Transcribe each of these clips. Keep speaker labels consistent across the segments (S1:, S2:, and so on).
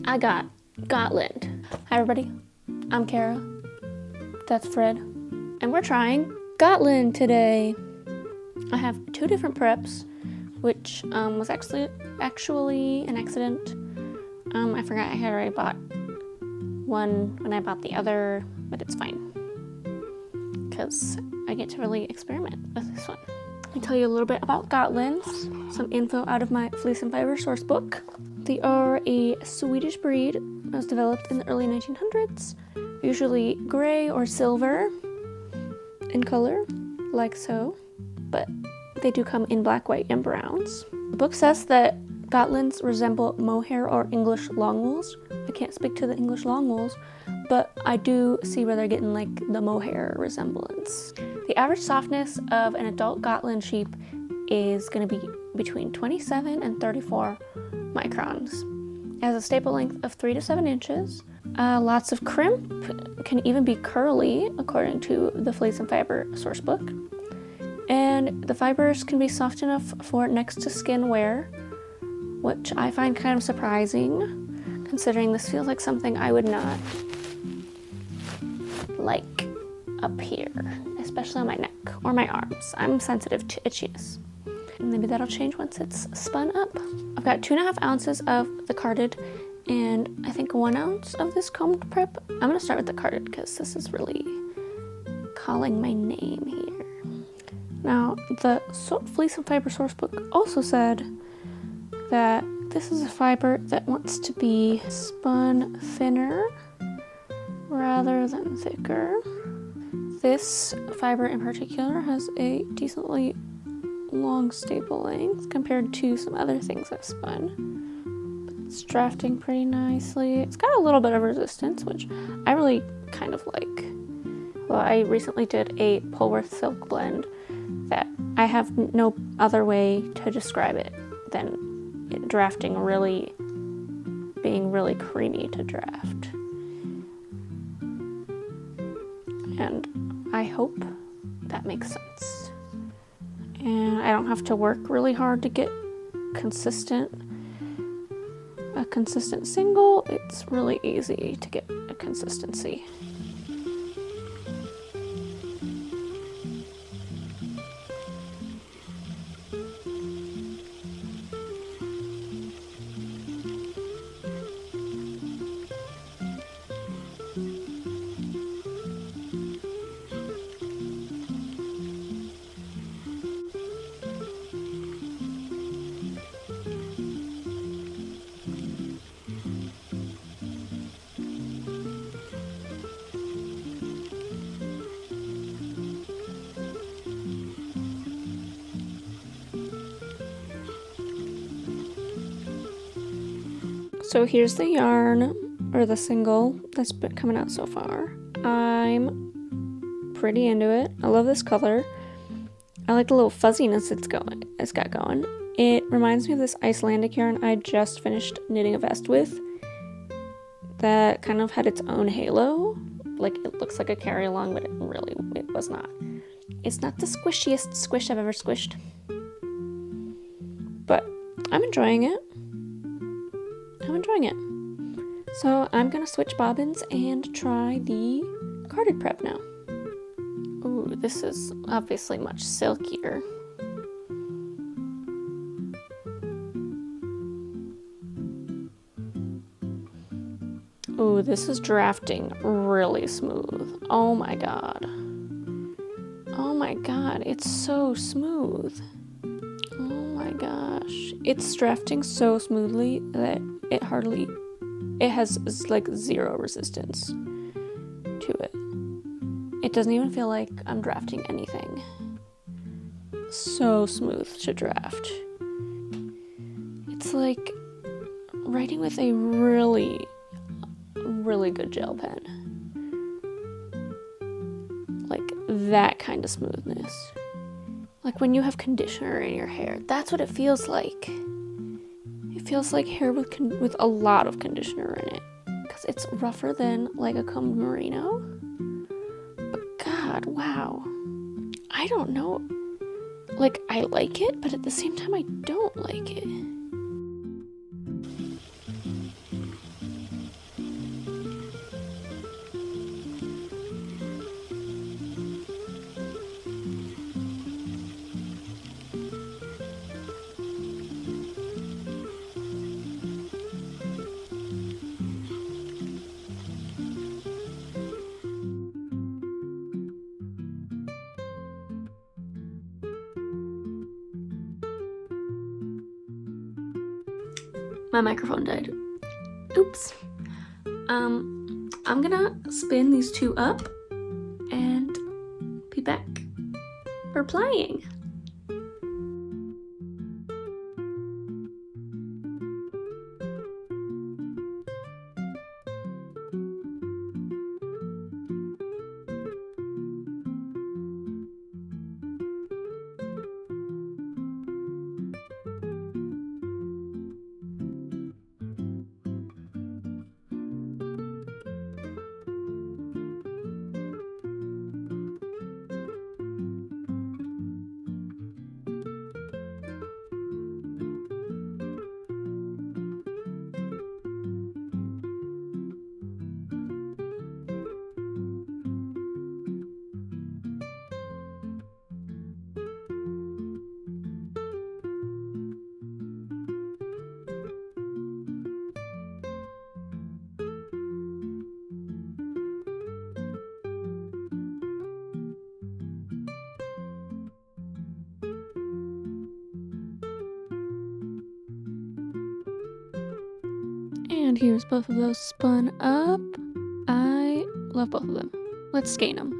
S1: I got Gotland. Hi everybody, I'm Kara, that's Fred, and we're trying Gotland today. I have two different preps, which was actually an accident. I forgot I had already bought one when I bought the other, but it's fine, because I get to really experiment with this one. Let me tell you a little bit about Gotland, some info out of my Fleece and Fiber source book. They are a Swedish breed that was developed in the early 1900s, usually gray or silver in color, like so, but they do come in black, white, and browns. The book says that Gotlands resemble mohair or English longwools. I can't speak to the English longwools, but I do see where they're getting like the mohair resemblance. The average softness of an adult Gotland sheep is going to be between 27 and 34 microns. It has a staple length of 3 to 7 inches. Lots of crimp, can even be curly according to the Fleece and Fiber source book. And the fibers can be soft enough for next to skin wear, which I find kind of surprising, considering this feels like something I would not like up here, especially on my neck or my arms. I'm sensitive to itchiness. Maybe that'll change once it's spun up. I've got 2.5 ounces of the carded and I think 1 ounce of this combed prep. I'm gonna start with the carded because this is really calling my name here. Now, the Fleece and Fiber source book also said that this is a fiber that wants to be spun thinner rather than thicker. This fiber in particular has a decently long staple length compared to some other things I've spun. But it's drafting pretty nicely. It's got a little bit of resistance, which I really kind of like. Well, I recently did a Polworth silk blend that I have no other way to describe it than it drafting really, being really creamy to draft. And I hope that makes sense. And I don't have to work really hard to get a consistent single. It's really easy to get a consistency. So here's the yarn, or the single, that's been coming out so far. I'm pretty into it. I love this color. I like the little fuzziness it's got going. It reminds me of this Icelandic yarn I just finished knitting a vest with that kind of had its own halo. Like, it looks like a carry-along, but it was not. It's not the squishiest squish I've ever squished. But I'm enjoying it. So I'm gonna switch bobbins and try the carded prep now. Ooh, this is obviously much silkier. Ooh, this is drafting really smooth. Oh my god. Oh my god, it's so smooth. Oh my gosh. It's drafting so smoothly that it has like zero resistance to it. It doesn't even feel like I'm drafting anything. So smooth to draft. It's like writing with a really, really good gel pen. Like that kind of smoothness. Like when you have conditioner in your hair, that's what it feels like. It feels like hair with a lot of conditioner in it, because it's rougher than like a combed merino. But God, wow. I don't know. Like, I like it, but at the same time I don't like it. My microphone died. Oops. I'm gonna spin these two up and be back for playing. And here's both of those spun up. I love both of them. Let's skein them.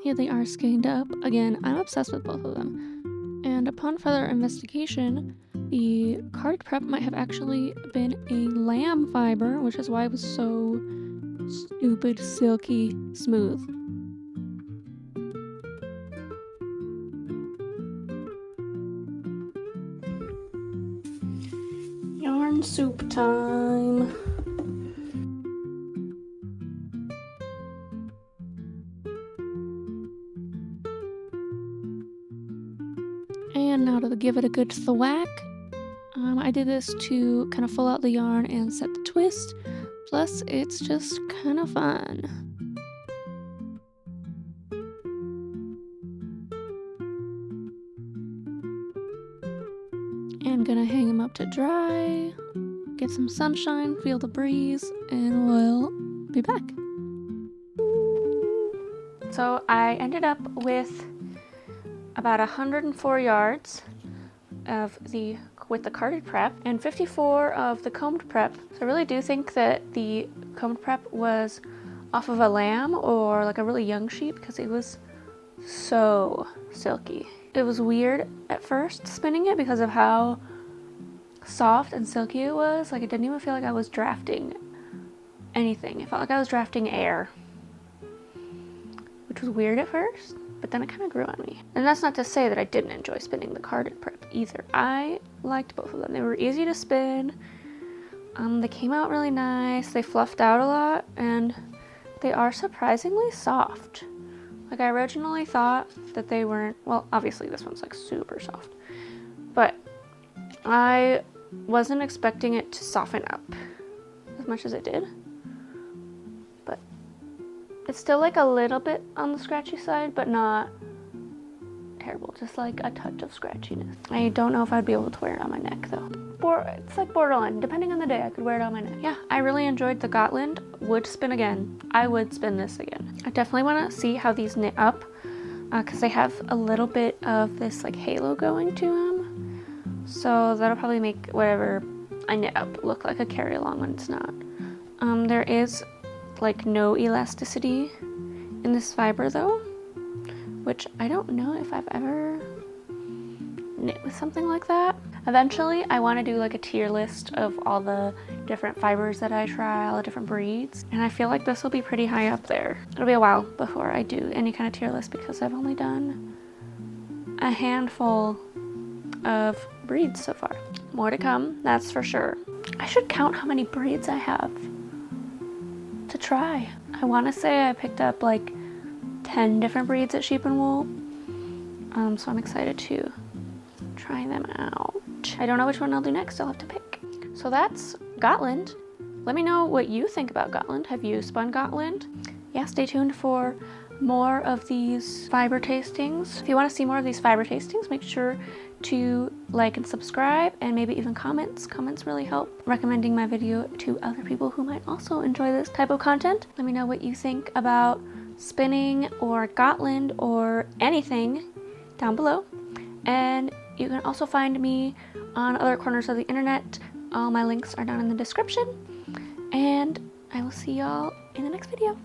S1: Here they are skeined up. Again, I'm obsessed with both of them. And upon further investigation, the card prep might have actually been a lamb fiber, which is why it was so stupid, silky, smooth. Yarn soup time. And now to give it a good thwack. I did this to kind of full out the yarn and set the twist. Plus, it's just kind of fun. And gonna hang them up to dry, get some sunshine, feel the breeze, and we'll be back. So I ended up with about 104 yards with the carded prep and 54 of the combed prep. So I really do think that the combed prep was off of a lamb or like a really young sheep because it was so silky. It was weird at first spinning it because of how soft and silky it was. Like, it didn't even feel like I was drafting anything. It felt like I was drafting air, which was weird at first, but then it kind of grew on me. And that's not to say that I didn't enjoy spinning the carded prep either. I liked both of them. They were easy to spin. They came out really nice. They fluffed out a lot, and they are surprisingly soft. Like, I originally thought that they weren't, well, obviously this one's like super soft, but I wasn't expecting it to soften up as much as it did. But it's still like a little bit on the scratchy side, but not terrible, just like a touch of scratchiness. I don't know if I'd be able to wear it on my neck though. It's like borderline. Depending on the day, I could wear it on my neck. Yeah, I really enjoyed the Gotland. Would spin again. I would spin this again. I definitely want to see how these knit up because they have a little bit of this like halo going to them. So that'll probably make whatever I knit up look like a carry along when it's not. There is like no elasticity in this fiber though, which I don't know if I've ever knit with something like that. Eventually, I want to do like a tier list of all the different fibers that I try, all the different breeds, and I feel like this will be pretty high up there. It'll be a while before I do any kind of tier list because I've only done a handful of breeds so far. More to come, that's for sure. I should count how many breeds I have to try. I want to say I picked up like 10 different breeds at Sheep and Wool, so I'm excited to try them out. I don't know which one I'll do next. I'll have to pick. So that's Gotland. Let me know what you think about Gotland. Have you spun Gotland? Yeah, stay tuned for more of these fiber tastings. If you want to see more of these fiber tastings, make sure to like and subscribe, and maybe even comments. Comments really help recommending my video to other people who might also enjoy this type of content. Let me know what you think about spinning or Gotland or anything down below. And You can also find me on other corners of the internet. All my links are down in the description. And I will see y'all in the next video.